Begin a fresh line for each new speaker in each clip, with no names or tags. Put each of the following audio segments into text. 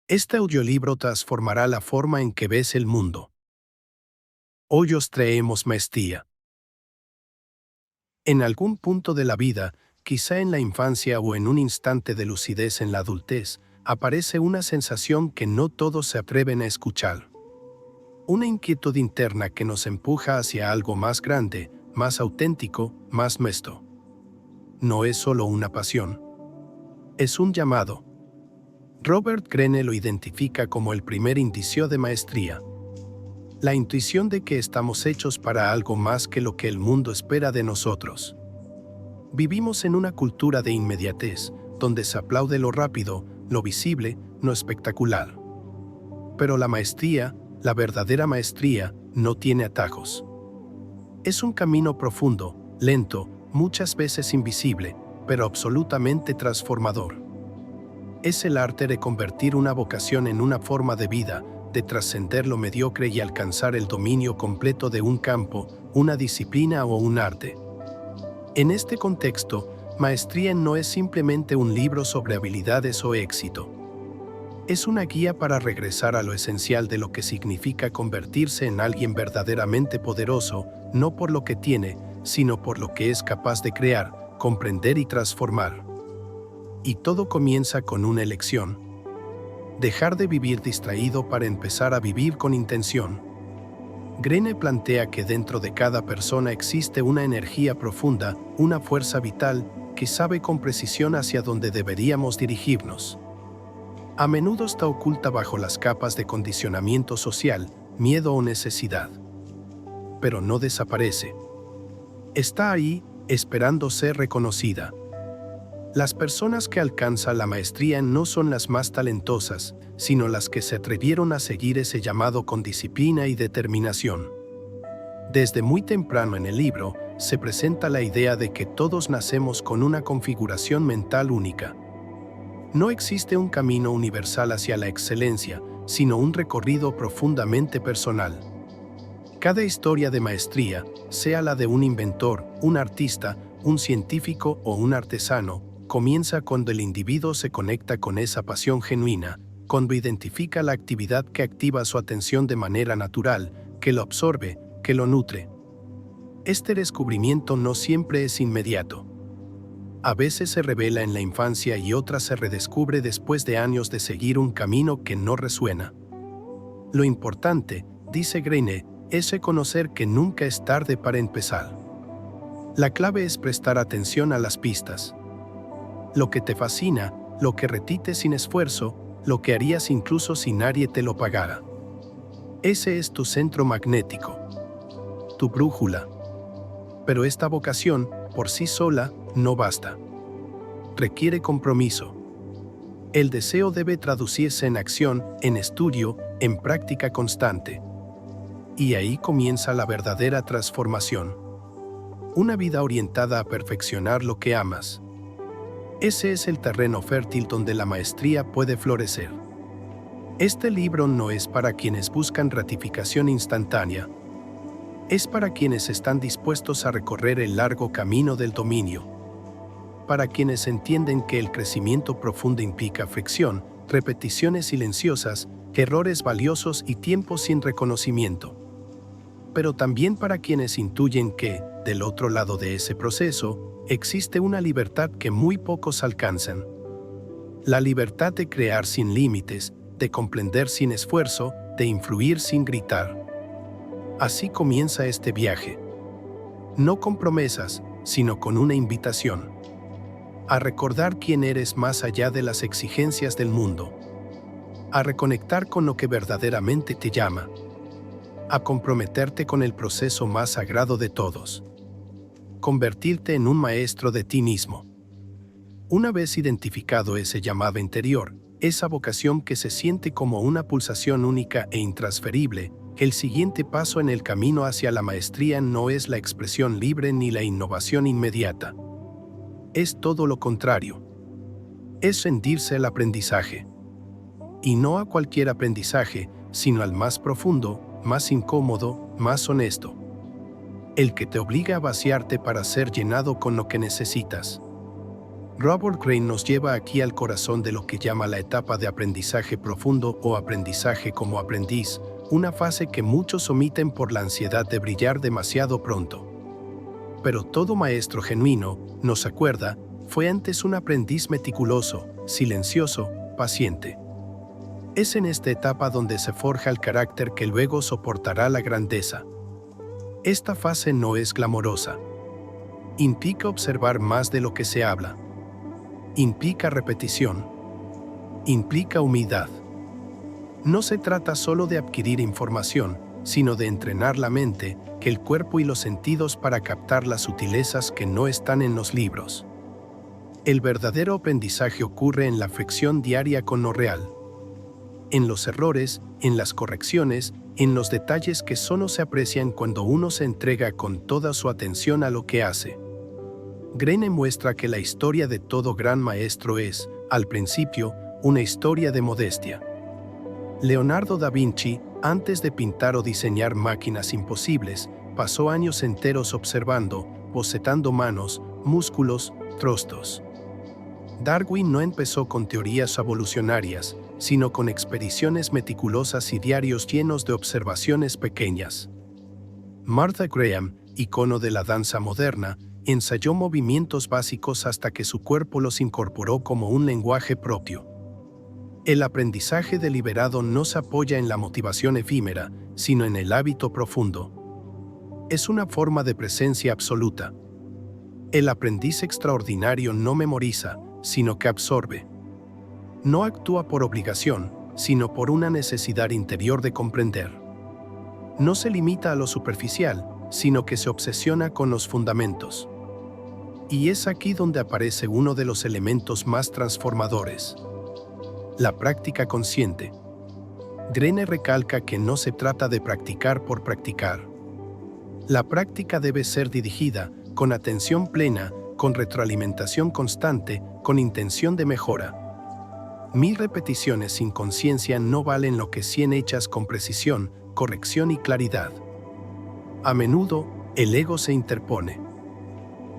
Este audiolibro transformará la forma en que ves el mundo. Hoy os traemos maestría. En algún punto de la vida, quizá en la infancia o en un instante de lucidez en la adultez, aparece una sensación que no todos se atreven a escuchar. Una inquietud interna que nos empuja hacia algo más grande, más auténtico, más nuestro. No es solo una pasión. Es un llamado. Robert Greene lo identifica como el primer indicio de maestría. La intuición de que estamos hechos para algo más que lo que el mundo espera de nosotros. Vivimos en una cultura de inmediatez, donde se aplaude lo rápido, lo visible, lo espectacular. Pero la maestría, la verdadera maestría, no tiene atajos. Es un camino profundo, lento, muchas veces invisible, pero absolutamente transformador. Es el arte de convertir una vocación en una forma de vida, de trascender lo mediocre y alcanzar el dominio completo de un campo, una disciplina o un arte. En este contexto, maestría no es simplemente un libro sobre habilidades o éxito. Es una guía para regresar a lo esencial de lo que significa convertirse en alguien verdaderamente poderoso, no por lo que tiene, sino por lo que es capaz de crear, comprender y transformar. Y todo comienza con una elección. Dejar de vivir distraído para empezar a vivir con intención. Greene plantea que dentro de cada persona existe una energía profunda, una fuerza vital, que sabe con precisión hacia dónde deberíamos dirigirnos. A menudo está oculta bajo las capas de condicionamiento social, miedo o necesidad. Pero no desaparece. Está ahí, esperando ser reconocida. Las personas que alcanzan la maestría no son las más talentosas, sino las que se atrevieron a seguir ese llamado con disciplina y determinación. Desde muy temprano en el libro, se presenta la idea de que todos nacemos con una configuración mental única. No existe un camino universal hacia la excelencia, sino un recorrido profundamente personal. Cada historia de maestría, sea la de un inventor, un artista, un científico o un artesano, comienza cuando el individuo se conecta con esa pasión genuina, cuando identifica la actividad que activa su atención de manera natural, que lo absorbe, que lo nutre. Este descubrimiento no siempre es inmediato. A veces se revela en la infancia y otras se redescubre después de años de seguir un camino que no resuena. Lo importante, dice Greene, es reconocer que nunca es tarde para empezar. La clave es prestar atención a las pistas. Lo que te fascina, lo que repites sin esfuerzo, lo que harías incluso si nadie te lo pagara. Ese es tu centro magnético, tu brújula. Pero esta vocación, por sí sola, no basta. Requiere compromiso. El deseo debe traducirse en acción, en estudio, en práctica constante. Y ahí comienza la verdadera transformación. Una vida orientada a perfeccionar lo que amas. Ese es el terreno fértil donde la maestría puede florecer. Este libro no es para quienes buscan gratificación instantánea. Es para quienes están dispuestos a recorrer el largo camino del dominio. Para quienes entienden que el crecimiento profundo implica fricción, repeticiones silenciosas, errores valiosos y tiempo sin reconocimiento. Pero también para quienes intuyen que, del otro lado de ese proceso, existe una libertad que muy pocos alcanzan. La libertad de crear sin límites, de comprender sin esfuerzo, de influir sin gritar. Así comienza este viaje. No con promesas, sino con una invitación. A recordar quién eres más allá de las exigencias del mundo. A reconectar con lo que verdaderamente te llama. A comprometerte con el proceso más sagrado de todos. Convertirte en un maestro de ti mismo. Una vez identificado ese llamado interior, esa vocación que se siente como una pulsación única e intransferible, el siguiente paso en el camino hacia la maestría no es la expresión libre ni la innovación inmediata. Es todo lo contrario. Es rendirse al aprendizaje. Y no a cualquier aprendizaje, sino al más profundo, más incómodo, más honesto. El que te obliga a vaciarte para ser llenado con lo que necesitas. Robert Greene nos lleva aquí al corazón de lo que llama la etapa de aprendizaje profundo o aprendizaje como aprendiz, una fase que muchos omiten por la ansiedad de brillar demasiado pronto. Pero todo maestro genuino, nos acuerda, fue antes un aprendiz meticuloso, silencioso, paciente. Es en esta etapa donde se forja el carácter que luego soportará la grandeza. Esta fase no es glamorosa. Implica observar más de lo que se habla. Implica repetición. Implica humildad. No se trata solo de adquirir información, sino de entrenar la mente, el cuerpo y los sentidos para captar las sutilezas que no están en los libros. El verdadero aprendizaje ocurre en la fricción diaria con lo real. En los errores, en las correcciones, en los detalles que solo se aprecian cuando uno se entrega con toda su atención a lo que hace. Greene muestra que la historia de todo gran maestro es, al principio, una historia de modestia. Leonardo da Vinci, antes de pintar o diseñar máquinas imposibles, pasó años enteros observando, bocetando manos, músculos, trostos. Darwin no empezó con teorías evolucionarias, sino con expediciones meticulosas y diarios llenos de observaciones pequeñas. Martha Graham, icono de la danza moderna, ensayó movimientos básicos hasta que su cuerpo los incorporó como un lenguaje propio. El aprendizaje deliberado no se apoya en la motivación efímera, sino en el hábito profundo. Es una forma de presencia absoluta. El aprendiz extraordinario no memoriza, sino que absorbe. No actúa por obligación, sino por una necesidad interior de comprender. No se limita a lo superficial, sino que se obsesiona con los fundamentos. Y es aquí donde aparece uno de los elementos más transformadores: la práctica consciente. Greene recalca que no se trata de practicar por practicar. La práctica debe ser dirigida, con atención plena, con retroalimentación constante, con intención de mejora. 1000 repeticiones sin conciencia no valen lo que 100 hechas con precisión, corrección y claridad. A menudo, el ego se interpone.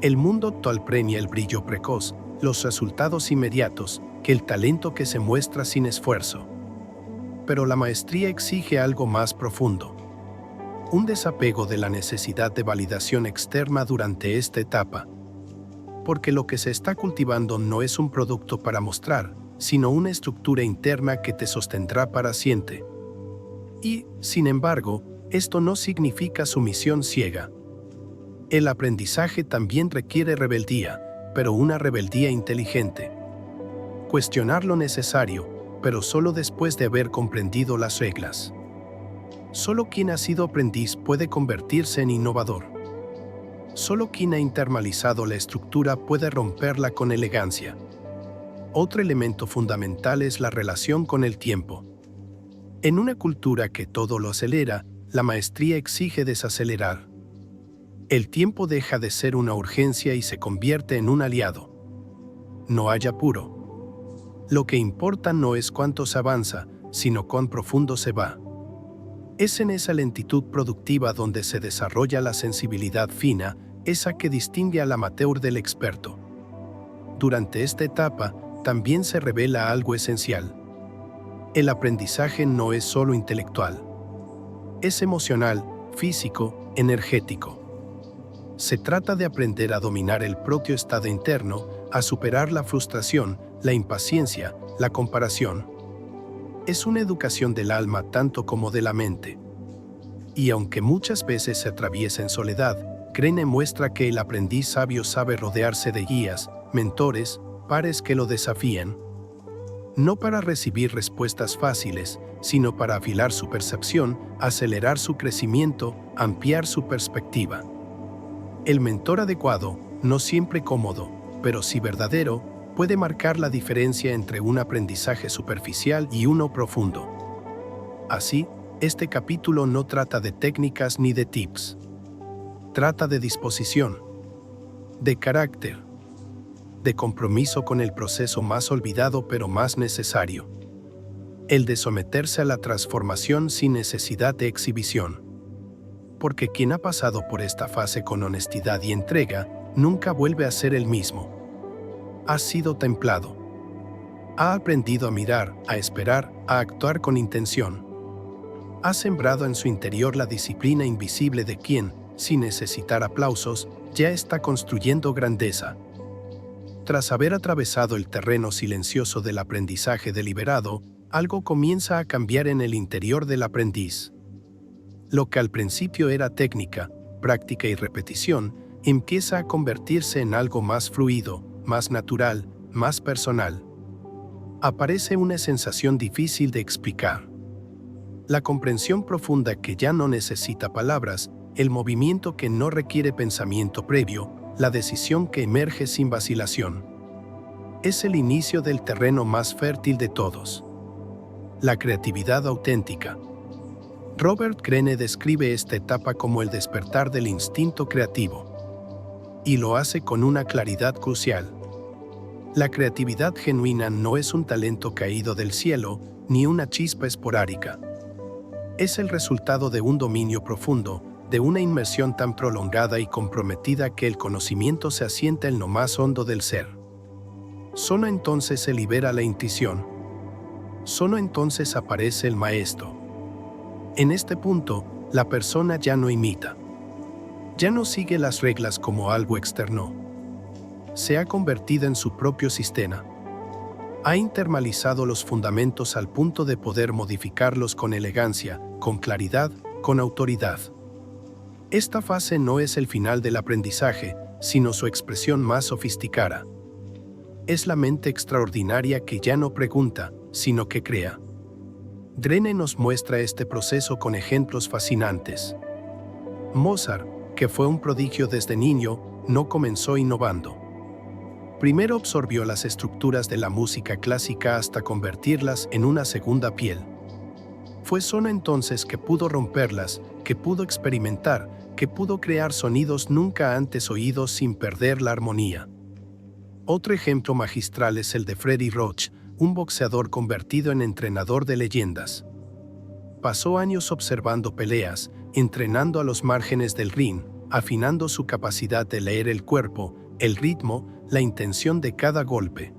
El mundo actual premia el brillo precoz, los resultados inmediatos, que el talento que se muestra sin esfuerzo. Pero la maestría exige algo más profundo. Un desapego de la necesidad de validación externa durante esta etapa. Porque lo que se está cultivando no es un producto para mostrar, sino una estructura interna que te sostendrá para siempre. Y, sin embargo, esto no significa sumisión ciega. El aprendizaje también requiere rebeldía, pero una rebeldía inteligente. Cuestionar lo necesario, pero solo después de haber comprendido las reglas. Solo quien ha sido aprendiz puede convertirse en innovador. Solo quien ha internalizado la estructura puede romperla con elegancia. Otro elemento fundamental es la relación con el tiempo. En una cultura que todo lo acelera, la maestría exige desacelerar. El tiempo deja de ser una urgencia y se convierte en un aliado. No hay apuro. Lo que importa no es cuánto se avanza, sino cuán profundo se va. Es en esa lentitud productiva donde se desarrolla la sensibilidad fina, esa que distingue al amateur del experto. Durante esta etapa, también se revela algo esencial. El aprendizaje no es solo intelectual. Es emocional, físico, energético. Se trata de aprender a dominar el propio estado interno, a superar la frustración, la impaciencia, la comparación. Es una educación del alma tanto como de la mente. Y aunque muchas veces se atraviesa en soledad, Greene muestra que el aprendiz sabio sabe rodearse de guías, mentores, pares que lo desafíen. No para recibir respuestas fáciles, sino para afilar su percepción, acelerar su crecimiento, ampliar su perspectiva. El mentor adecuado, no siempre cómodo, pero sí verdadero, puede marcar la diferencia entre un aprendizaje superficial y uno profundo. Así, este capítulo no trata de técnicas ni de tips. Trata de disposición, de carácter, de compromiso con el proceso más olvidado pero más necesario. El de someterse a la transformación sin necesidad de exhibición. Porque quien ha pasado por esta fase con honestidad y entrega, nunca vuelve a ser el mismo. Ha sido templado. Ha aprendido a mirar, a esperar, a actuar con intención. Ha sembrado en su interior la disciplina invisible de quien, sin necesitar aplausos, ya está construyendo grandeza. Tras haber atravesado el terreno silencioso del aprendizaje deliberado, algo comienza a cambiar en el interior del aprendiz. Lo que al principio era técnica, práctica y repetición, empieza a convertirse en algo más fluido, más natural, más personal. Aparece una sensación difícil de explicar. La comprensión profunda que ya no necesita palabras, el movimiento que no requiere pensamiento previo, la decisión que emerge sin vacilación. Es el inicio del terreno más fértil de todos. La creatividad auténtica. Robert Greene describe esta etapa como el despertar del instinto creativo. Y lo hace con una claridad crucial. La creatividad genuina no es un talento caído del cielo, ni una chispa esporádica. Es el resultado de un dominio profundo, de una inmersión tan prolongada y comprometida que el conocimiento se asienta en lo más hondo del ser. Solo entonces se libera la intuición. Solo entonces aparece el maestro. En este punto, la persona ya no imita. Ya no sigue las reglas como algo externo. Se ha convertido en su propio sistema. Ha internalizado los fundamentos al punto de poder modificarlos con elegancia, con claridad, con autoridad. Esta fase no es el final del aprendizaje, sino su expresión más sofisticada. Es la mente extraordinaria que ya no pregunta, sino que crea. Greene nos muestra este proceso con ejemplos fascinantes. Mozart, que fue un prodigio desde niño, no comenzó innovando. Primero absorbió las estructuras de la música clásica hasta convertirlas en una segunda piel. Fue solo entonces que pudo romperlas, que pudo experimentar, que pudo crear sonidos nunca antes oídos sin perder la armonía. Otro ejemplo magistral es el de Freddie Roach, un boxeador convertido en entrenador de leyendas. Pasó años observando peleas, entrenando a los márgenes del ring, afinando su capacidad de leer el cuerpo, el ritmo, la intención de cada golpe.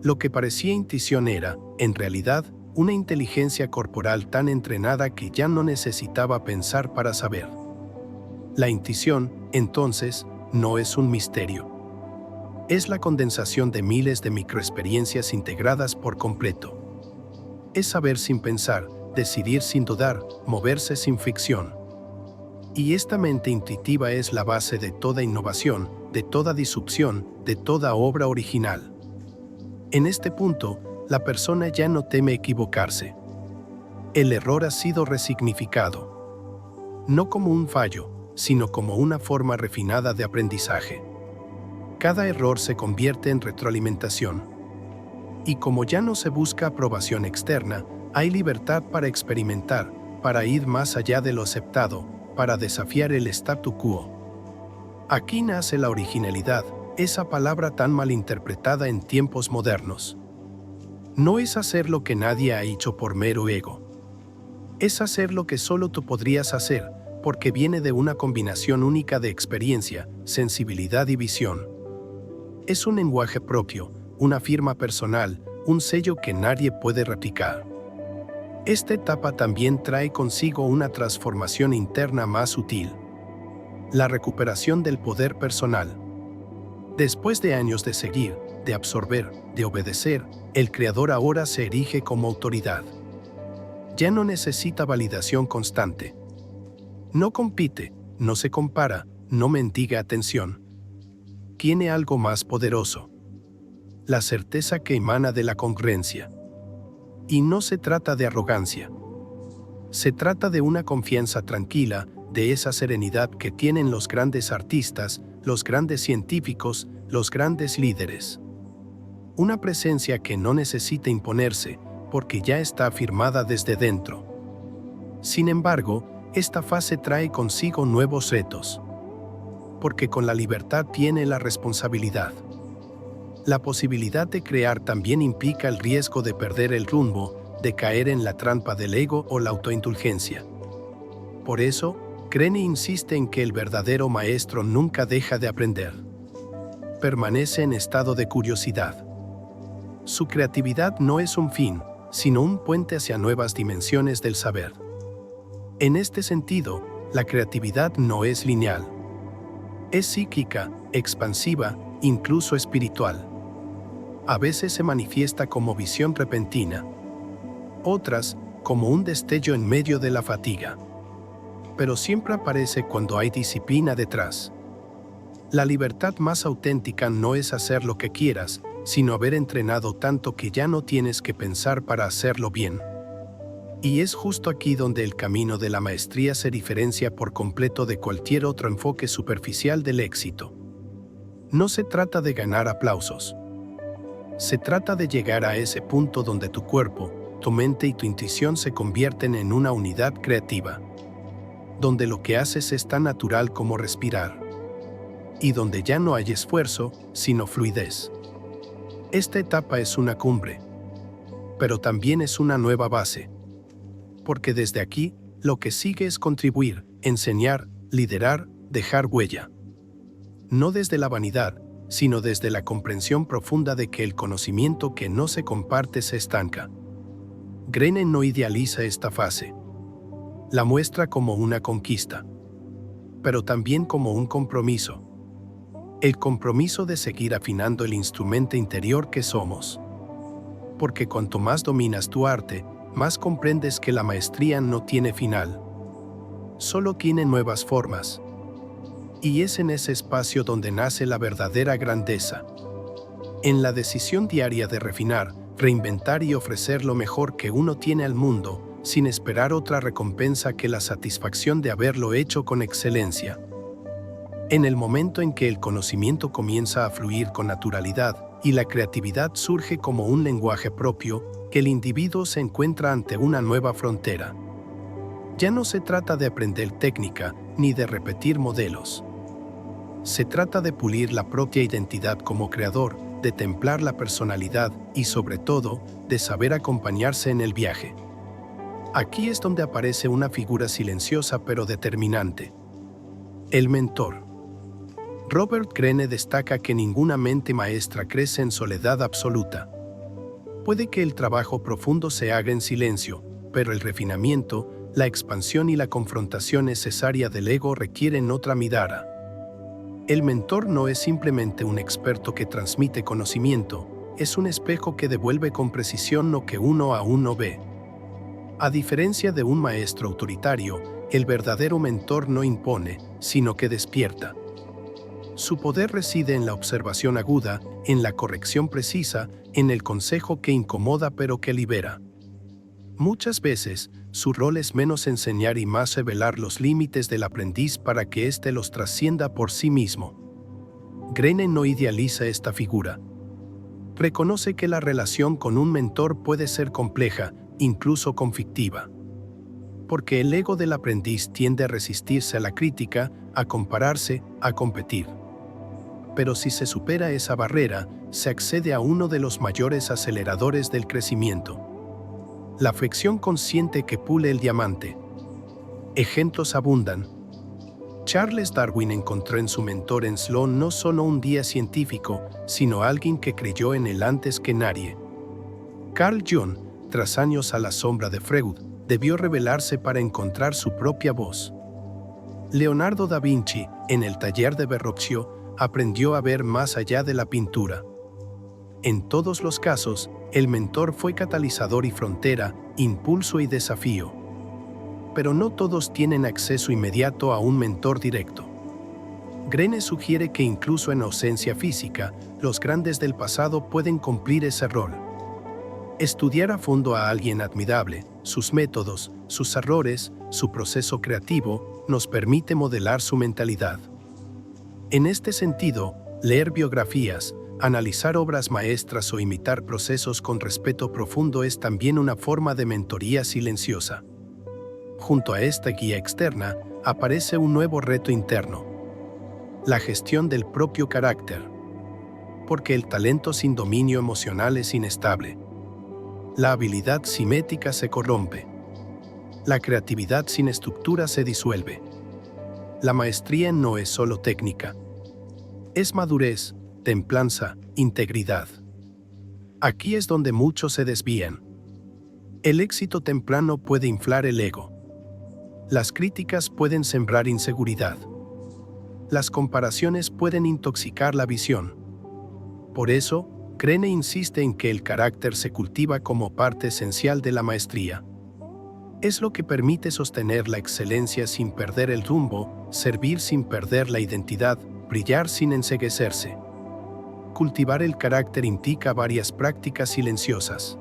Lo que parecía intuición era, en realidad, una inteligencia corporal tan entrenada que ya no necesitaba pensar para saber. La intuición, entonces, no es un misterio. Es la condensación de miles de microexperiencias integradas por completo. Es saber sin pensar, decidir sin dudar, moverse sin fricción. Y esta mente intuitiva es la base de toda innovación, de toda disrupción, de toda obra original. En este punto, la persona ya no teme equivocarse. El error ha sido resignificado. No como un fallo, sino como una forma refinada de aprendizaje. Cada error se convierte en retroalimentación. Y como ya no se busca aprobación externa, hay libertad para experimentar, para ir más allá de lo aceptado, para desafiar el statu quo. Aquí nace la originalidad, esa palabra tan malinterpretada en tiempos modernos. No es hacer lo que nadie ha hecho por mero ego. Es hacer lo que solo tú podrías hacer, porque viene de una combinación única de experiencia, sensibilidad y visión. Es un lenguaje propio, una firma personal, un sello que nadie puede replicar. Esta etapa también trae consigo una transformación interna más sutil. La recuperación del poder personal. Después de años de seguir, de absorber, de obedecer, el creador ahora se erige como autoridad. Ya no necesita validación constante. No compite, no se compara, no mendiga atención. Tiene algo más poderoso. La certeza que emana de la congruencia. Y no se trata de arrogancia. Se trata de una confianza tranquila, de esa serenidad que tienen los grandes artistas, los grandes científicos, los grandes líderes. Una presencia que no necesita imponerse, porque ya está afirmada desde dentro. Sin embargo, esta fase trae consigo nuevos retos. Porque con la libertad viene la responsabilidad. La posibilidad de crear también implica el riesgo de perder el rumbo, de caer en la trampa del ego o la autoindulgencia. Por eso, Greene insiste en que el verdadero maestro nunca deja de aprender. permanece en estado de curiosidad. Su creatividad no es un fin, sino un puente hacia nuevas dimensiones del saber. En este sentido, la creatividad no es lineal. Es cíclica, expansiva, incluso espiritual. A veces se manifiesta como visión repentina, otras como un destello en medio de la fatiga. Pero siempre aparece cuando hay disciplina detrás. La libertad más auténtica no es hacer lo que quieras, sino haber entrenado tanto que ya no tienes que pensar para hacerlo bien. Y es justo aquí donde el camino de la maestría se diferencia por completo de cualquier otro enfoque superficial del éxito. No se trata de ganar aplausos. Se trata de llegar a ese punto donde tu cuerpo, tu mente y tu intuición se convierten en una unidad creativa. Donde lo que haces es tan natural como respirar. Y donde ya no hay esfuerzo, sino fluidez. Esta etapa es una cumbre, pero también es una nueva base. Porque desde aquí, lo que sigue es contribuir, enseñar, liderar, dejar huella. No desde la vanidad, sino desde la comprensión profunda de que el conocimiento que no se comparte se estanca. Greene no idealiza esta fase. La muestra como una conquista, pero también como un compromiso. El compromiso de seguir afinando el instrumento interior que somos. Porque cuanto más dominas tu arte, más comprendes que la maestría no tiene final. Solo tiene nuevas formas. Y es en ese espacio donde nace la verdadera grandeza. En la decisión diaria de refinar, reinventar y ofrecer lo mejor que uno tiene al mundo, sin esperar otra recompensa que la satisfacción de haberlo hecho con excelencia. En el momento en que el conocimiento comienza a fluir con naturalidad y la creatividad surge como un lenguaje propio, que el individuo se encuentra ante una nueva frontera. Ya no se trata de aprender técnica ni de repetir modelos. Se trata de pulir la propia identidad como creador, de templar la personalidad y, sobre todo, de saber acompañarse en el viaje. Aquí es donde aparece una figura silenciosa pero determinante. El mentor. Robert Greene destaca que ninguna mente maestra crece en soledad absoluta. Puede que el trabajo profundo se haga en silencio, pero el refinamiento, la expansión y la confrontación necesaria del ego requieren otra mirada. El mentor no es simplemente un experto que transmite conocimiento, es un espejo que devuelve con precisión lo que uno aún no ve. A diferencia de un maestro autoritario, el verdadero mentor no impone, sino que despierta. Su poder reside en la observación aguda, en la corrección precisa, en el consejo que incomoda pero que libera. Muchas veces, su rol es menos enseñar y más revelar los límites del aprendiz para que éste los trascienda por sí mismo. Greene no idealiza esta figura. Reconoce que la relación con un mentor puede ser compleja, incluso conflictiva. Porque el ego del aprendiz tiende a resistirse a la crítica, a compararse, a competir. Pero si se supera esa barrera, se accede a uno de los mayores aceleradores del crecimiento. La fricción consciente que pule el diamante. Ejemplos abundan. Charles Darwin encontró en su mentor en Sloan no solo un guía científico, sino alguien que creyó en él antes que nadie. Carl Jung, tras años a la sombra de Freud, debió rebelarse para encontrar su propia voz. Leonardo da Vinci, en el taller de Verrocchio, aprendió a ver más allá de la pintura. En todos los casos, el mentor fue catalizador y frontera, impulso y desafío. Pero no todos tienen acceso inmediato a un mentor directo. Greene sugiere que incluso en ausencia física, los grandes del pasado pueden cumplir ese rol. Estudiar a fondo a alguien admirable, sus métodos, sus errores, su proceso creativo, nos permite modelar su mentalidad. En este sentido, leer biografías, analizar obras maestras o imitar procesos con respeto profundo es también una forma de mentoría silenciosa. Junto a esta guía externa, aparece un nuevo reto interno: la gestión del propio carácter. Porque el talento sin dominio emocional es inestable. La habilidad simétrica se corrompe. La creatividad sin estructura se disuelve. La maestría no es solo técnica. Es madurez, templanza, integridad. Aquí es donde muchos se desvían. El éxito temprano puede inflar el ego. Las críticas pueden sembrar inseguridad. Las comparaciones pueden intoxicar la visión. Por eso, Crane insiste en que el carácter se cultiva como parte esencial de la maestría. Es lo que permite sostener la excelencia sin perder el rumbo, servir sin perder la identidad, brillar sin enceguecerse. Cultivar el carácter implica varias prácticas silenciosas.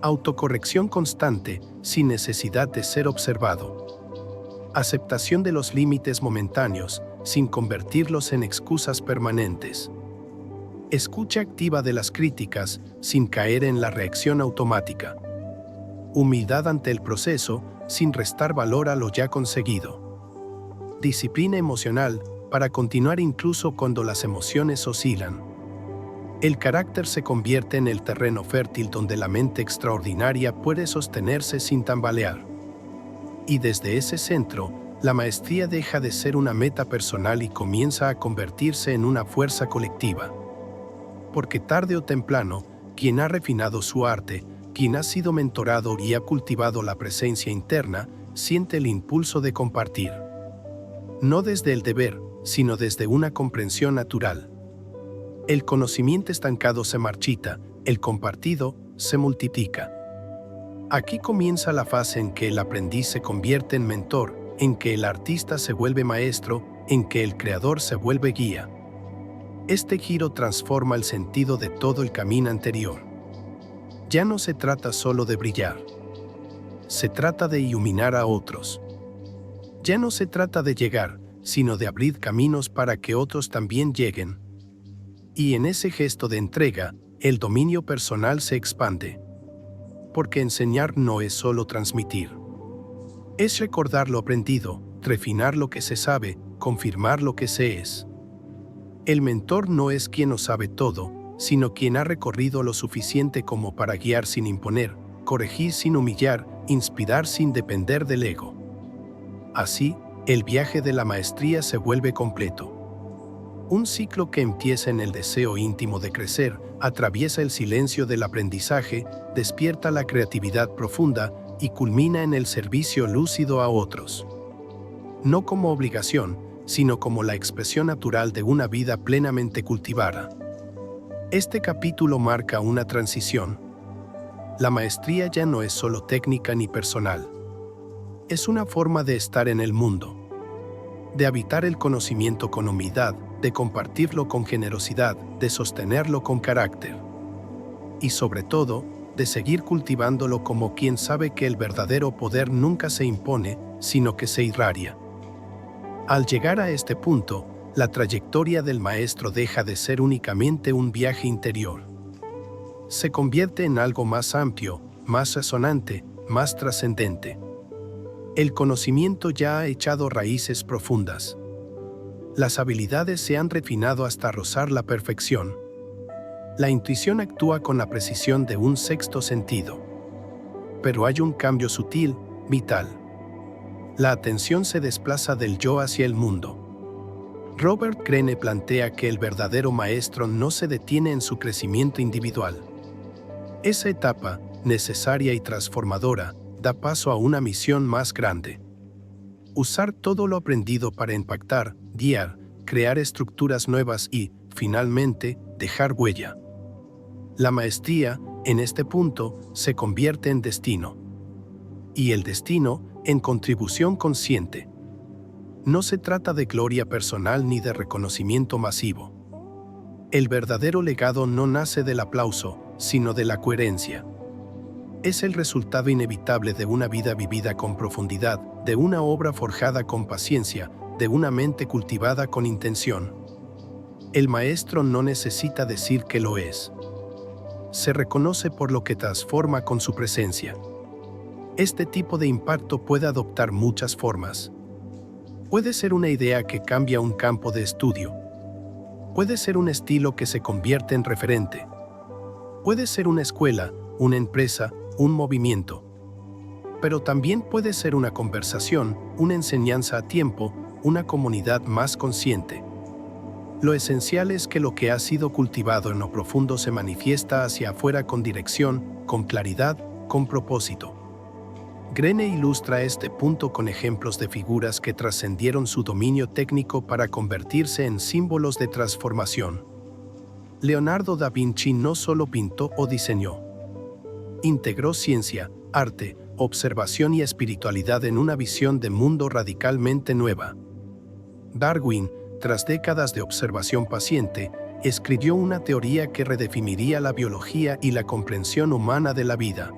Autocorrección constante, sin necesidad de ser observado. Aceptación de los límites momentáneos, sin convertirlos en excusas permanentes. Escucha activa de las críticas, sin caer en la reacción automática. Humildad ante el proceso, sin restar valor a lo ya conseguido. Disciplina emocional, para continuar incluso cuando las emociones oscilan. El carácter se convierte en el terreno fértil donde la mente extraordinaria puede sostenerse sin tambalear. Y desde ese centro, la maestría deja de ser una meta personal y comienza a convertirse en una fuerza colectiva. Porque tarde o temprano, quien ha refinado su arte, quien ha sido mentorado y ha cultivado la presencia interna, siente el impulso de compartir. No desde el deber, sino desde una comprensión natural. El conocimiento estancado se marchita, el compartido se multiplica. Aquí comienza la fase en que el aprendiz se convierte en mentor, en que el artista se vuelve maestro, en que el creador se vuelve guía. Este giro transforma el sentido de todo el camino anterior. Ya no se trata solo de brillar. Se trata de iluminar a otros. Ya no se trata de llegar, sino de abrir caminos para que otros también lleguen. Y en ese gesto de entrega, el dominio personal se expande. Porque enseñar no es solo transmitir. Es recordar lo aprendido, refinar lo que se sabe, confirmar lo que se es. El mentor no es quien lo sabe todo, sino quien ha recorrido lo suficiente como para guiar sin imponer, corregir sin humillar, inspirar sin depender del ego. Así, el viaje de la maestría se vuelve completo. Un ciclo que empieza en el deseo íntimo de crecer, atraviesa el silencio del aprendizaje, despierta la creatividad profunda y culmina en el servicio lúcido a otros. No como obligación, sino como la expresión natural de una vida plenamente cultivada. Este capítulo marca una transición. La maestría ya no es solo técnica ni personal. Es una forma de estar en el mundo. De habitar el conocimiento con humildad, de compartirlo con generosidad, de sostenerlo con carácter. Y sobre todo, de seguir cultivándolo como quien sabe que el verdadero poder nunca se impone, sino que se irradia. Al llegar a este punto, la trayectoria del maestro deja de ser únicamente un viaje interior. Se convierte en algo más amplio, más resonante, más trascendente. El conocimiento ya ha echado raíces profundas. Las habilidades se han refinado hasta rozar la perfección. La intuición actúa con la precisión de un sexto sentido. Pero hay un cambio sutil, vital. La atención se desplaza del yo hacia el mundo. Robert Greene plantea que el verdadero maestro no se detiene en su crecimiento individual. Esa etapa, necesaria y transformadora, da paso a una misión más grande. Usar todo lo aprendido para impactar, guiar, crear estructuras nuevas y, finalmente, dejar huella. La maestría, en este punto, se convierte en destino. Y el destino, en contribución consciente. No se trata de gloria personal ni de reconocimiento masivo. El verdadero legado no nace del aplauso, sino de la coherencia. Es el resultado inevitable de una vida vivida con profundidad, de una obra forjada con paciencia, de una mente cultivada con intención. El maestro no necesita decir que lo es. Se reconoce por lo que transforma con su presencia. Este tipo de impacto puede adoptar muchas formas. Puede ser una idea que cambia un campo de estudio. Puede ser un estilo que se convierte en referente. Puede ser una escuela, una empresa, un movimiento. Pero también puede ser una conversación, una enseñanza a tiempo, una comunidad más consciente. Lo esencial es que lo que ha sido cultivado en lo profundo se manifiesta hacia afuera con dirección, con claridad, con propósito. Greene ilustra este punto con ejemplos de figuras que trascendieron su dominio técnico para convertirse en símbolos de transformación. Leonardo da Vinci no solo pintó o diseñó. Integró ciencia, arte, observación y espiritualidad en una visión de mundo radicalmente nueva. Darwin, tras décadas de observación paciente, escribió una teoría que redefiniría la biología y la comprensión humana de la vida.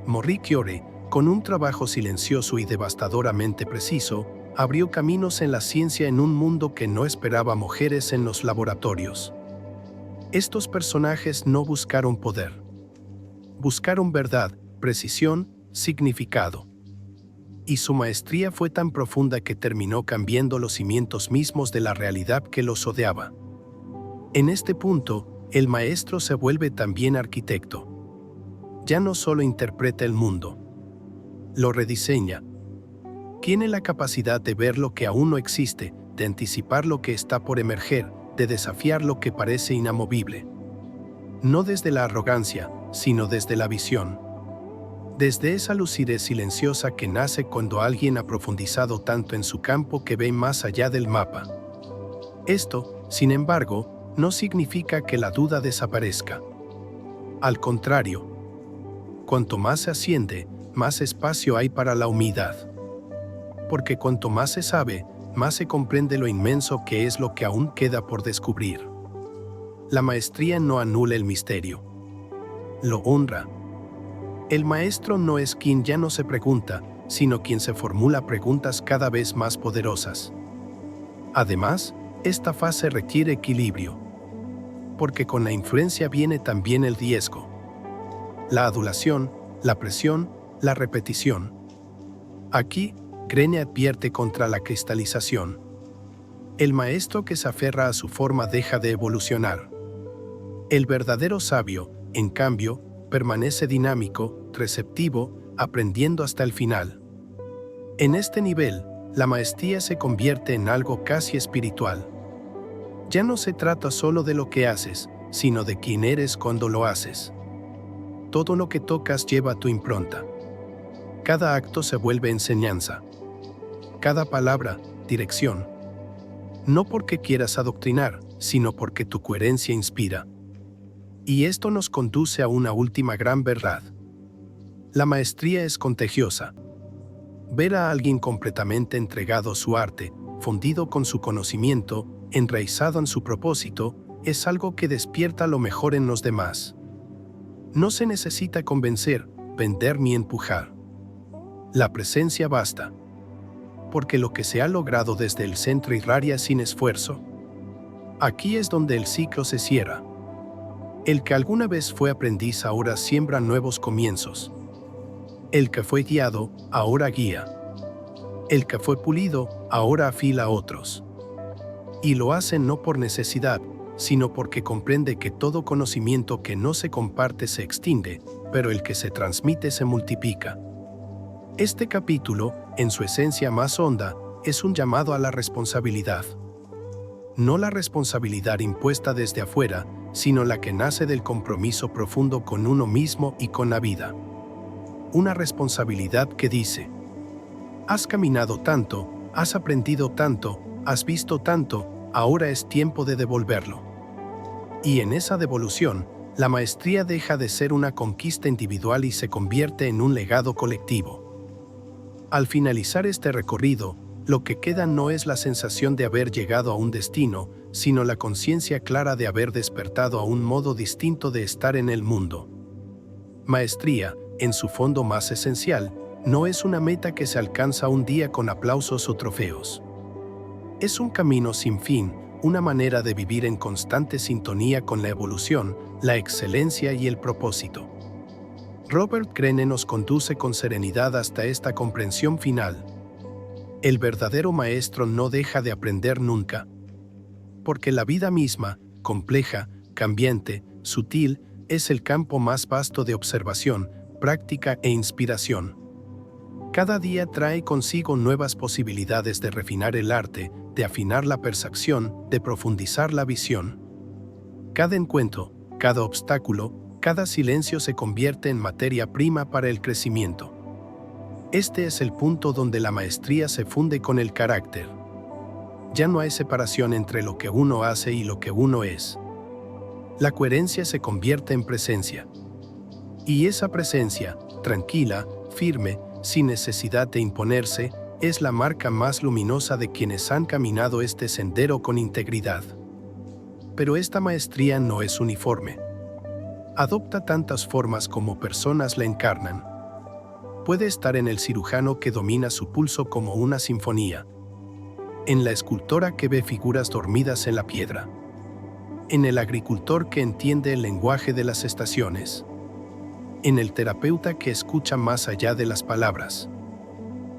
Marie Curie, con un trabajo silencioso y devastadoramente preciso, abrió caminos en la ciencia en un mundo que no esperaba mujeres en los laboratorios. Estos personajes no buscaron poder. Buscaron verdad, precisión, significado. Y su maestría fue tan profunda que terminó cambiando los cimientos mismos de la realidad que los rodeaba. En este punto, el maestro se vuelve también arquitecto. Ya no solo interpreta el mundo, lo rediseña. Tiene la capacidad de ver lo que aún no existe, de anticipar lo que está por emerger, de desafiar lo que parece inamovible. No desde la arrogancia, sino desde la visión. Desde esa lucidez silenciosa que nace cuando alguien ha profundizado tanto en su campo que ve más allá del mapa. Esto, sin embargo, no significa que la duda desaparezca. Al contrario, cuanto más se asciende, más espacio hay para la humildad. Porque cuanto más se sabe, más se comprende lo inmenso que es lo que aún queda por descubrir. La maestría no anula el misterio. Lo honra. El maestro no es quien ya no se pregunta, sino quien se formula preguntas cada vez más poderosas. Además, esta fase requiere equilibrio. Porque con la influencia viene también el riesgo. La adulación, la presión, la repetición. Aquí, Greene advierte contra la cristalización. El maestro que se aferra a su forma deja de evolucionar. El verdadero sabio, en cambio, permanece dinámico, receptivo, aprendiendo hasta el final. En este nivel, la maestría se convierte en algo casi espiritual. Ya no se trata solo de lo que haces, sino de quién eres cuando lo haces. Todo lo que tocas lleva tu impronta. Cada acto se vuelve enseñanza. Cada palabra, dirección. No porque quieras adoctrinar, sino porque tu coherencia inspira. Y esto nos conduce a una última gran verdad. La maestría es contagiosa. Ver a alguien completamente entregado a su arte, fundido con su conocimiento, enraizado en su propósito, es algo que despierta lo mejor en los demás. No se necesita convencer, vender ni empujar. La presencia basta. Porque lo que se ha logrado desde el centro irradia sin esfuerzo. Aquí es donde el ciclo se cierra. El que alguna vez fue aprendiz ahora siembra nuevos comienzos. El que fue guiado, ahora guía. El que fue pulido, ahora afila a otros. Y lo hace no por necesidad, sino porque comprende que todo conocimiento que no se comparte se extingue, pero el que se transmite se multiplica. Este capítulo, en su esencia más honda, es un llamado a la responsabilidad. No la responsabilidad impuesta desde afuera, sino la que nace del compromiso profundo con uno mismo y con la vida. Una responsabilidad que dice: has caminado tanto, has aprendido tanto, has visto tanto, ahora es tiempo de devolverlo. Y en esa devolución, la maestría deja de ser una conquista individual y se convierte en un legado colectivo. Al finalizar este recorrido, lo que queda no es la sensación de haber llegado a un destino, sino la conciencia clara de haber despertado a un modo distinto de estar en el mundo. Maestría, en su fondo más esencial, no es una meta que se alcanza un día con aplausos o trofeos. Es un camino sin fin, una manera de vivir en constante sintonía con la evolución, la excelencia y el propósito. Robert Greene nos conduce con serenidad hasta esta comprensión final. El verdadero maestro no deja de aprender nunca. Porque la vida misma, compleja, cambiante, sutil, es el campo más vasto de observación, práctica e inspiración. Cada día trae consigo nuevas posibilidades de refinar el arte, de afinar la percepción, de profundizar la visión. Cada encuentro, cada obstáculo, cada silencio se convierte en materia prima para el crecimiento. Este es el punto donde la maestría se funde con el carácter. Ya no hay separación entre lo que uno hace y lo que uno es. La coherencia se convierte en presencia. Y esa presencia, tranquila, firme, sin necesidad de imponerse, es la marca más luminosa de quienes han caminado este sendero con integridad. Pero esta maestría no es uniforme. Adopta tantas formas como personas la encarnan. Puede estar en el cirujano que domina su pulso como una sinfonía, en la escultora que ve figuras dormidas en la piedra, en el agricultor que entiende el lenguaje de las estaciones, en el terapeuta que escucha más allá de las palabras,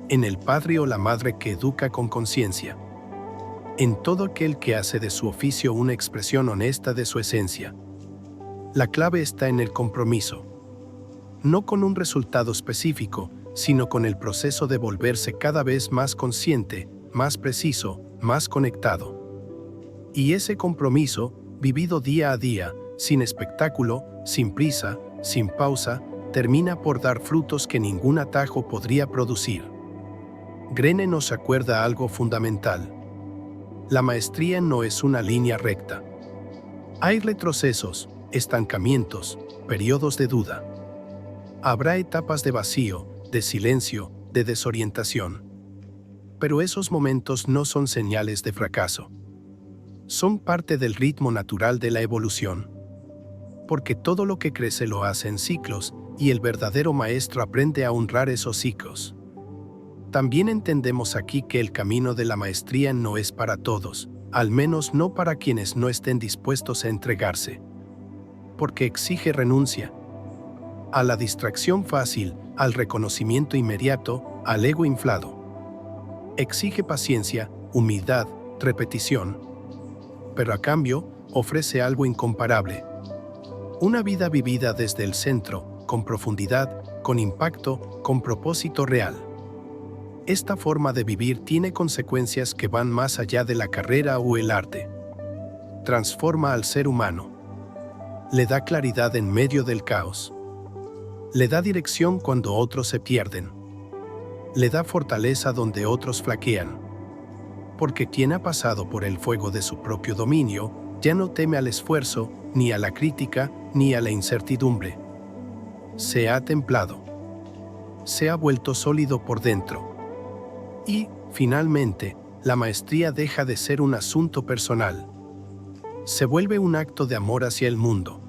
en el padre o la madre que educa con conciencia, en todo aquel que hace de su oficio una expresión honesta de su esencia. La clave está en el compromiso, no con un resultado específico, sino con el proceso de volverse cada vez más consciente, más preciso, más conectado. Y ese compromiso, vivido día a día, sin espectáculo, sin prisa, sin pausa, termina por dar frutos que ningún atajo podría producir. Greene nos acuerda algo fundamental. La maestría no es una línea recta. Hay retrocesos, estancamientos, periodos de duda. Habrá etapas de vacío, de silencio, de desorientación. Pero esos momentos no son señales de fracaso. Son parte del ritmo natural de la evolución. Porque todo lo que crece lo hace en ciclos, y el verdadero maestro aprende a honrar esos ciclos. También entendemos aquí que el camino de la maestría no es para todos, al menos no para quienes no estén dispuestos a entregarse. Porque exige renuncia a la distracción fácil, al reconocimiento inmediato, al ego inflado. Exige paciencia, humildad, repetición. Pero a cambio, ofrece algo incomparable. Una vida vivida desde el centro, con profundidad, con impacto, con propósito real. Esta forma de vivir tiene consecuencias que van más allá de la carrera o el arte. Transforma al ser humano. Le da claridad en medio del caos. Le da dirección cuando otros se pierden. Le da fortaleza donde otros flaquean. Porque quien ha pasado por el fuego de su propio dominio, ya no teme al esfuerzo, ni a la crítica, ni a la incertidumbre. Se ha templado. Se ha vuelto sólido por dentro. Y, finalmente, la maestría deja de ser un asunto personal. Se vuelve un acto de amor hacia el mundo.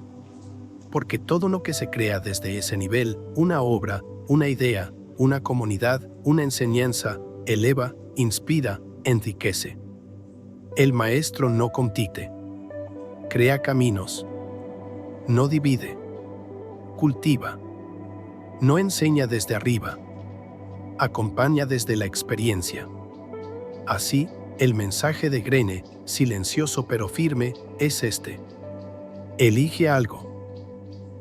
Porque todo lo que se crea desde ese nivel, una obra, una idea, una comunidad, una enseñanza, eleva, inspira, enriquece. El maestro no compite. Crea caminos. No divide. Cultiva. No enseña desde arriba. Acompaña desde la experiencia. Así, el mensaje de Greene, silencioso pero firme, es este. Elige algo.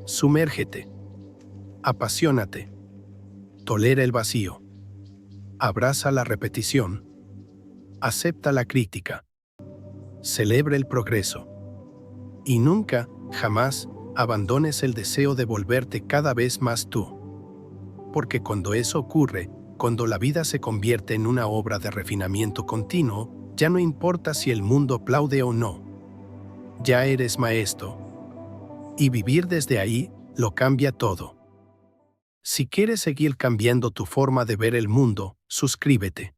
Sumérgete. Apasionate. Tolera el vacío. Abraza la repetición. Acepta la crítica. Celebra el progreso. Y nunca, jamás, abandones el deseo de volverte cada vez más tú. Porque cuando eso ocurre, cuando la vida se convierte en una obra de refinamiento continuo, ya no importa si el mundo aplaude o no. Ya eres maestro. Y vivir desde ahí lo cambia todo. Si quieres seguir cambiando tu forma de ver el mundo, suscríbete.